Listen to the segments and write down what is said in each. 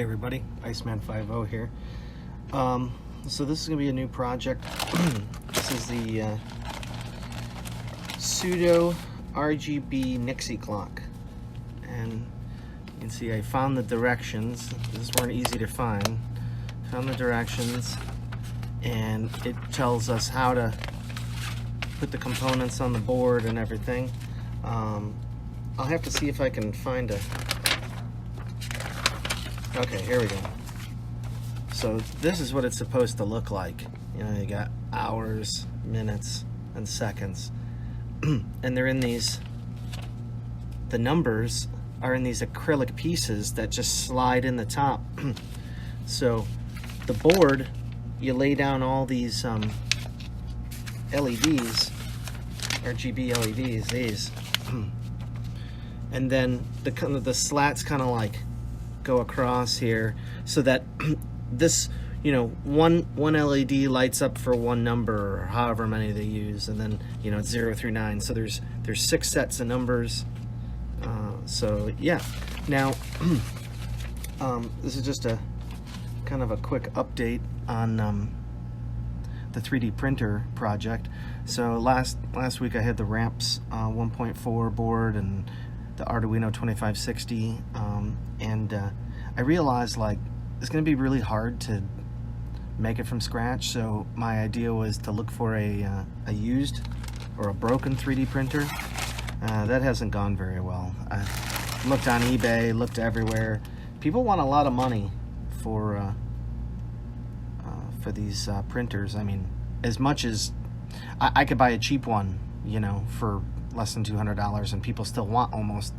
Hey everybody, Iceman50 here. So this is going to be a new project. This is the pseudo RGB nixie clock, and you can see I found the directions. These weren't easy to find. Found the directions, and it tells us how to put the components on the board and everything. I'll have to see if I can find a... Okay, here we go. So this is what it's supposed to look like. You know, you got hours, minutes, and seconds. And they're in these, the numbers are in these acrylic pieces that just slide in the top. So the board, you lay down all these LEDs, RGB LEDs, these. And then the slats kind of like go across here so that this, you know, one LED lights up for one number or however many they use, and then, you know, it's 0 through 9. So there's 6 sets of numbers. So yeah, now this is just a kind of a quick update on the 3D printer project. So last week I had the Ramps 1.4 board and the Arduino 2560, and I realized like it's gonna be really hard to make it from scratch. So my idea was to look for a used or a broken 3D printer. That hasn't gone very well. I looked on eBay, looked everywhere. People want a lot of money for these printers. I mean, as much as I could buy a cheap one, you know, for less than $200, and people still want almost,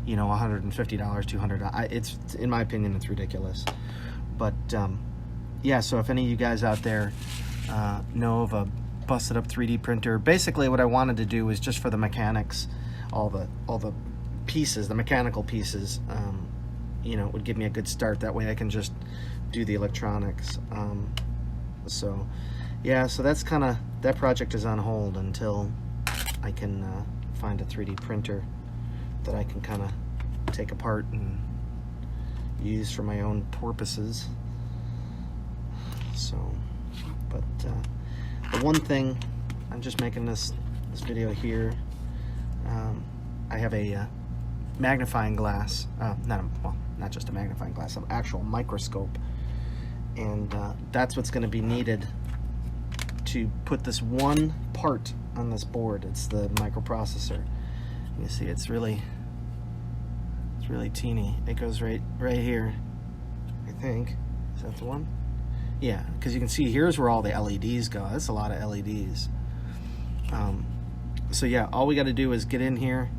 you know, $150, $200. It's, in my opinion, it's ridiculous. But yeah, so if any of you guys out there know of a busted up 3D printer, basically what I wanted to do was just for the mechanics, all the pieces, the mechanical pieces, you know, it would give me a good start. That way I can just do the electronics. So yeah, so that's kind of, that project is on hold until I can find a 3D printer that I can kind of take apart and use for my own purposes. So, but the one thing, I'm just making this video here. I have a magnifying glass, not just a magnifying glass, an actual microscope, and that's what's going to be needed to put this one part on this board. It's the microprocessor. You see, it's really teeny. It goes right here, I think. Is that the one? Yeah, because you can see here's where all the LEDs go. That's a lot of LEDs. So yeah, all we got to do is get in here.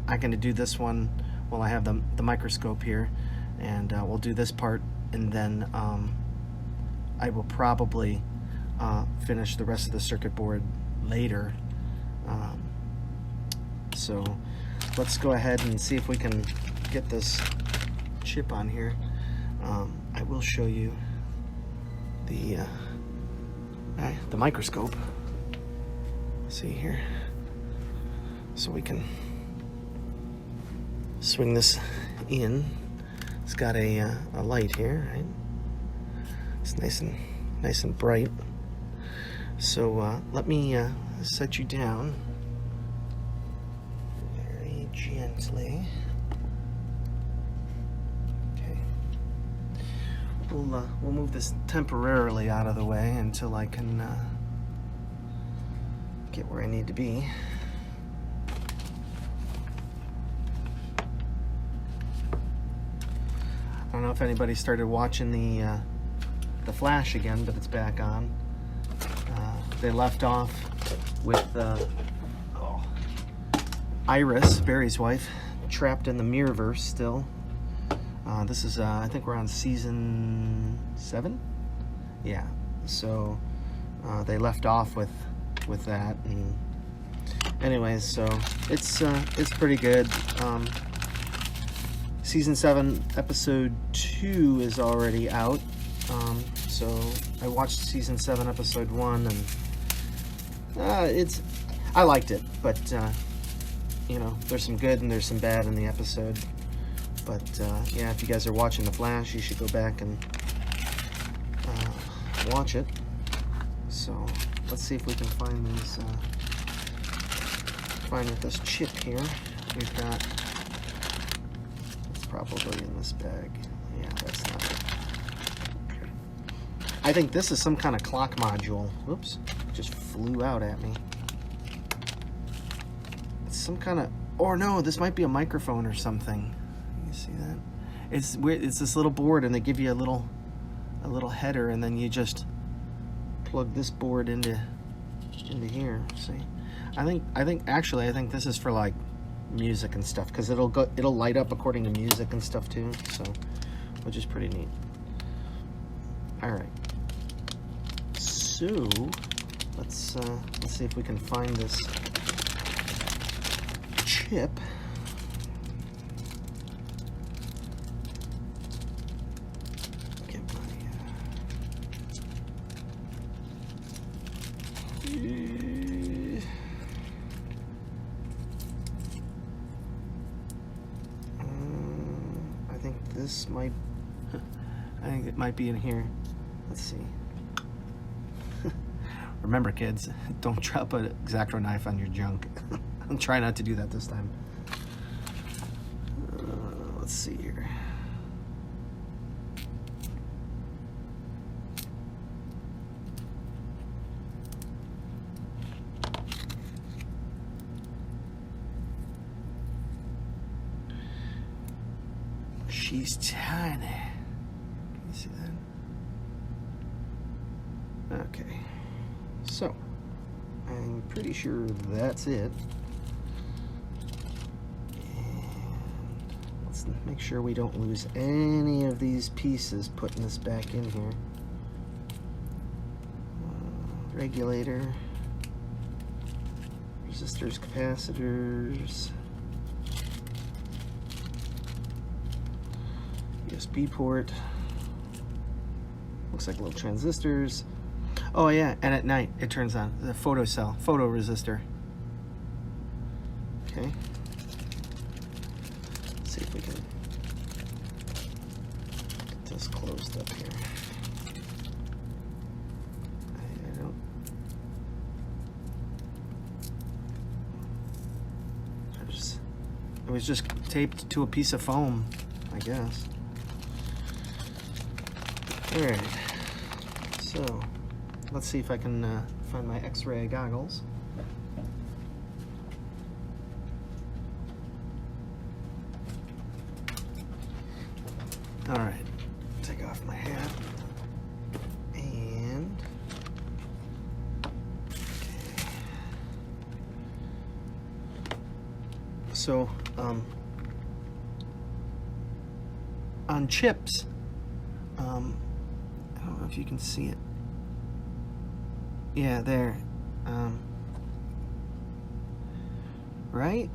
I'm going to do this one while I have the microscope here, and we'll do this part, and then I will probably finish the rest of the circuit board later. So let's go ahead and see if we can get this chip on here. I will show you the microscope. See here, so we can swing this in. It's got a light here, right? It's nice and bright. So let me set you down very gently. Okay. We'll move this temporarily out of the way until I can get where I need to be. I don't know if anybody started watching the Flash again, but it's back on. They left off with Iris, Barry's wife, trapped in the Mirrorverse still. This is, I think we're on season 7? Yeah, so they left off with that, and anyways, so it's pretty good. Season 7, episode 2 is already out. So I watched season 7, episode 1, and I liked it, but you know, there's some good and there's some bad in the episode. But yeah, if you guys are watching the Flash, you should go back and watch it. So let's see if we can find these. Find with this chip here. We've got. It's probably in this bag. Yeah, that's not it. I think this is some kind of clock module. Whoops, just flew out at me. It's some kind of. Or no, this might be a microphone or something. You see that? It's weird. It's this little board, and they give you a little header, and then you just plug this board into here. See, I think this is for like music and stuff, because it'll light up according to music and stuff too. So, which is pretty neat. All right. So let's see if we can find this chip. I think it might be in here. Let's see. Remember, kids, don't drop an X-Acto knife on your junk. I'm trying not to do that this time. Let's see here. She's tiny. Can you see that? Okay. So, I'm pretty sure that's it. And let's make sure we don't lose any of these pieces putting this back in here. Regulator, resistors, capacitors, USB port, looks like little transistors. Oh yeah, and at night it turns on the photo cell, photo resistor. Okay, let's see if we can get this closed up here. I don't. It was just taped to a piece of foam, I guess. All right, so let's see if I can find my X-ray goggles. All right, take off my hat and okay. So on chips, I don't know if you can see it. Yeah, there. Right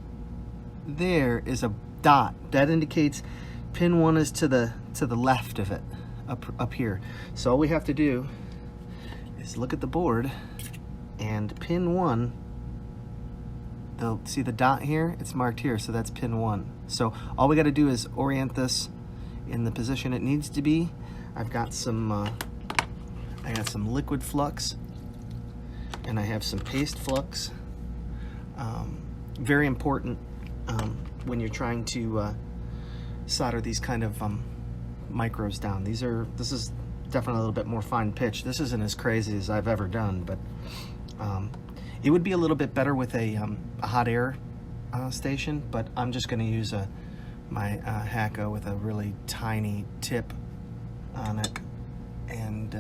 there is a dot that indicates pin 1 is to the left of it, up here. So all we have to do is look at the board, and pin 1. They'll see the dot here. It's marked here, so that's pin 1. So all we got to do is orient this in the position it needs to be. I've got some. I got some liquid flux, and I have some paste flux. Very important when you're trying to solder these kind of micros down. This is definitely a little bit more fine pitch. This isn't as crazy as I've ever done, but it would be a little bit better with a hot air station. But I'm just going to use my Hacko with a really tiny tip on it, and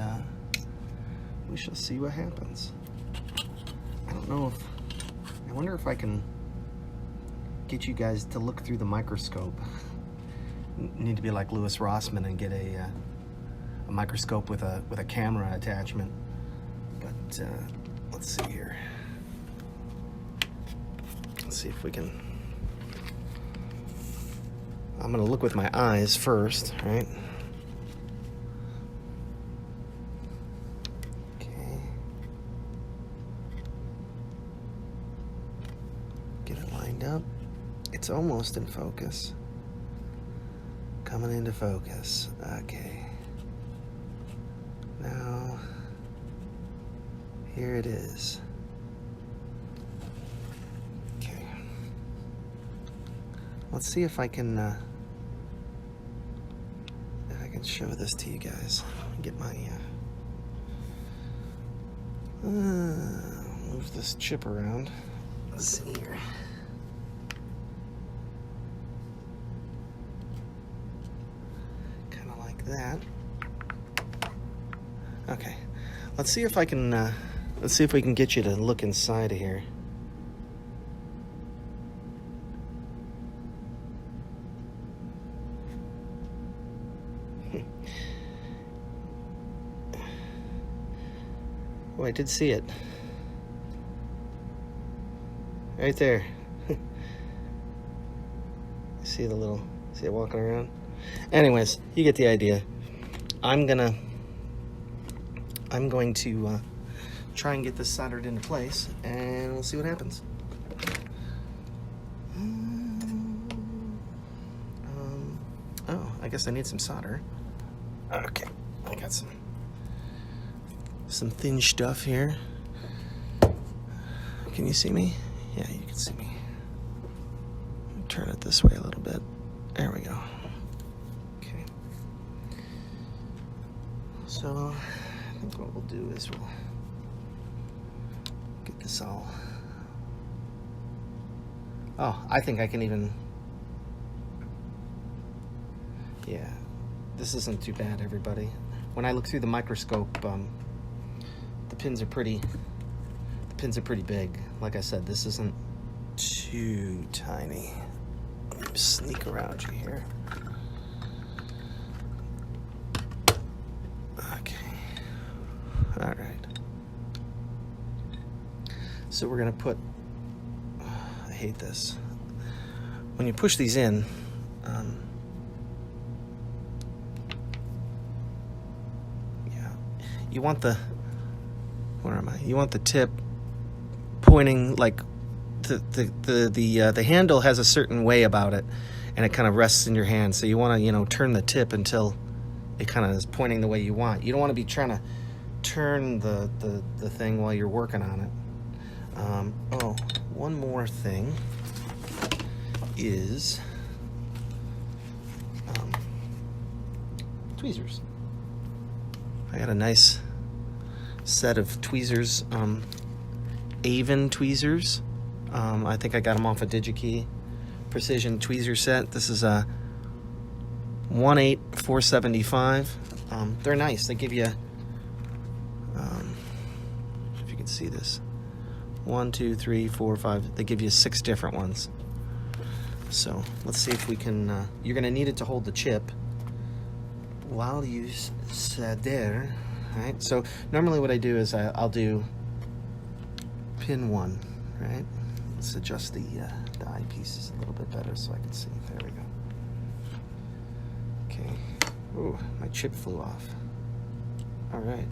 we shall see what happens. I don't know if, I wonder if I can get you guys to look through the microscope. Need to be like Louis Rossmann and get a microscope with a camera attachment. But let's see here. Let's see if we can. I'm gonna look with my eyes first, right? Okay. Get it lined up. It's almost in focus. Coming into focus. Okay. Now, here it is. Okay. Let's see if I can show this to you guys. Get my move this chip around. Let's see here. Kind of like that. Okay. Let's see if I can. Let's see if we can get you to look inside of here. Oh, I did see it. Right there. See it walking around? Anyways, you get the idea. I'm going to try and get this soldered into place, and we'll see what happens. Oh, I guess I need some solder. Okay, I got some thin stuff here. Can you see me? Yeah, you can see me. Turn it this way a little bit. There we go. Okay. So I think what we'll do is we'll get this all. Oh, I think I can even. Yeah, this isn't too bad, everybody. When I look through the microscope, the pins are pretty big. Like I said, this isn't too tiny. Let me sneak around you here. Okay. All right. So we're gonna put. I hate this. When you push these in. Yeah. You want the. Where am I? You want the tip pointing like the handle has a certain way about it, and it kind of rests in your hand. So you want to turn the tip until it kind of is pointing the way you want. You don't want to be trying to turn the thing while you're working on it. Oh, one more thing is tweezers. I got a nice set of tweezers, Avon tweezers. I think I got them off a DigiKey precision tweezer set. This is a 1/8-475. They're nice. They give you, if you can see this, 1, 2, 3, 4, 5. They give you 6 different ones. So let's see if we can. You're going to need it to hold the chip while you solder. Right. So normally what I do is I'll do pin 1. Right. Let's adjust the eyepieces a little bit better so I can see. There we go. Okay. Ooh, my chip flew off. All right.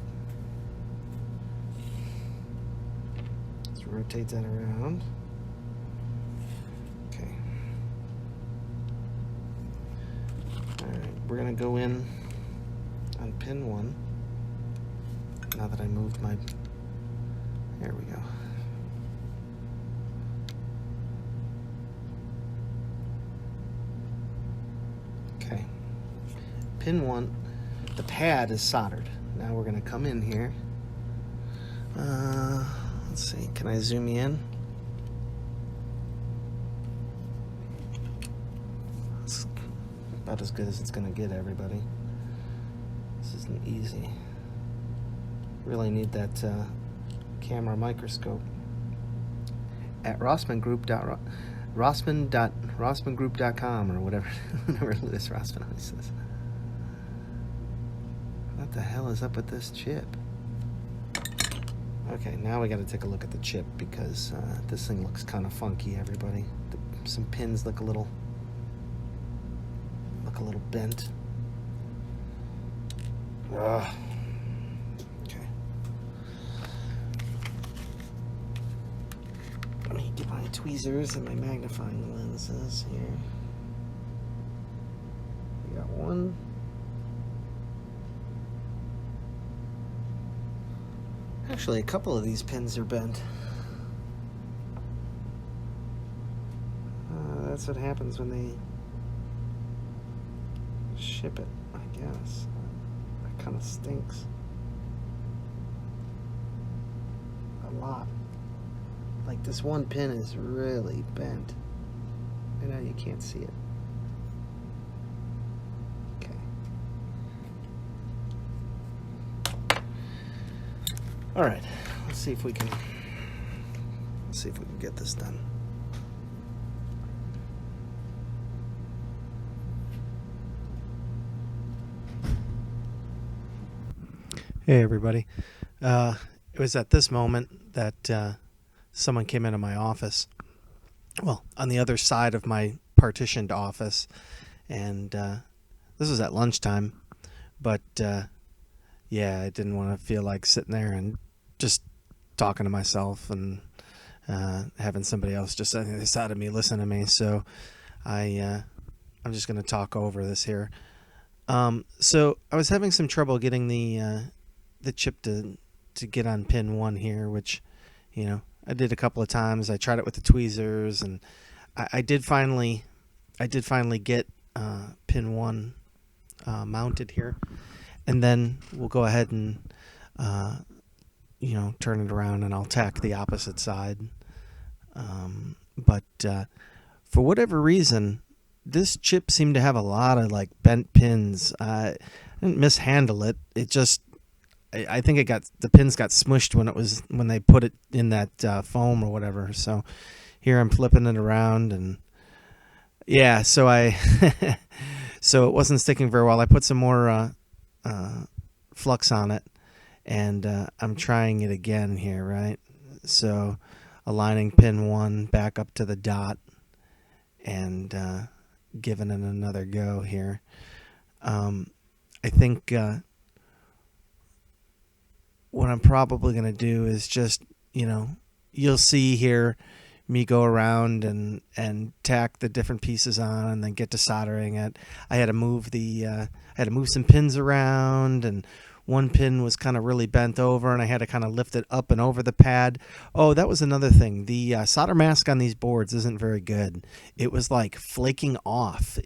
Let's rotate that around. Okay. All right. We're gonna go in on pin 1. Now that I moved my. There we go. Okay. Pin 1, the pad is soldered. Now we're going to come in here. Let's see, can I zoom you in? It's about as good as it's going to get, everybody. This isn't easy. Really need that camera microscope. At rossmangroup.com or whatever Louis Rossman always says. What the hell is up with this chip? Okay, now we got to take a look at the chip because this thing looks kind of funky, everybody. Some pins look a little bent. Ugh. Okay. Let me get my tweezers and my magnifying lenses here. got one. Actually, a couple of these pins are bent. That's what happens when they ship it, I guess. That kind of stinks. A lot. Like, this one pin is really bent. I know you can't see it. Okay. All right. Let's see if we can get this done. Hey everybody. It was at this moment that someone came into my office. Well, on the other side of my partitioned office, and this was at lunchtime. But yeah, I didn't want to feel like sitting there and just talking to myself and having somebody else just on the other side of me listen to me. So I'm just going to talk over this here. So I was having some trouble getting the chip to get on pin 1 here, which, you know, I did a couple of times. I tried it with the tweezers, and I did finally get pin 1 mounted here, and then we'll go ahead and you know, turn it around, and I'll tack the opposite side. But for whatever reason, this chip seemed to have a lot of like bent pins. I didn't mishandle it. It just, I think the pins got smushed when they put it in that foam or whatever. So here I'm flipping it around, and yeah, so so it wasn't sticking very well. I put some more flux on it, and I'm trying it again here, right? So aligning pin 1 back up to the dot, and giving it another go here. I think what I'm probably going to do is just, you know, you'll see here me go around and tack the different pieces on, and then get to soldering it. I had to move some pins around, and one pin was kind of really bent over, and I had to kind of lift it up and over the pad. Oh, that was another thing. The solder mask on these boards isn't very good. It was like flaking off.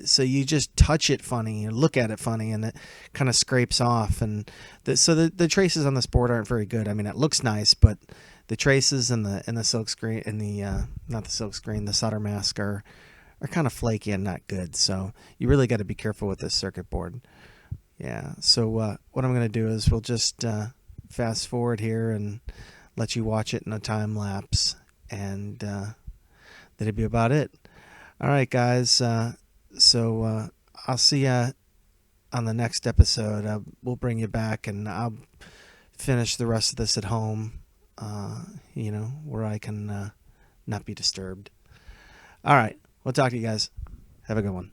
So you just touch it funny and look at it funny, and it kind of scrapes off. And so the traces on this board aren't very good. I mean, it looks nice, but the traces and the silk screen and not the silk screen, the solder mask are kind of flaky and not good. So you really got to be careful with this circuit board. Yeah, so what I'm going to do is we'll just fast forward here and let you watch it in a time lapse, and that'll be about it. All right, guys, so I'll see you on the next episode. We'll bring you back, and I'll finish the rest of this at home, you know, where I can not be disturbed. All right, we'll talk to you guys. Have a good one.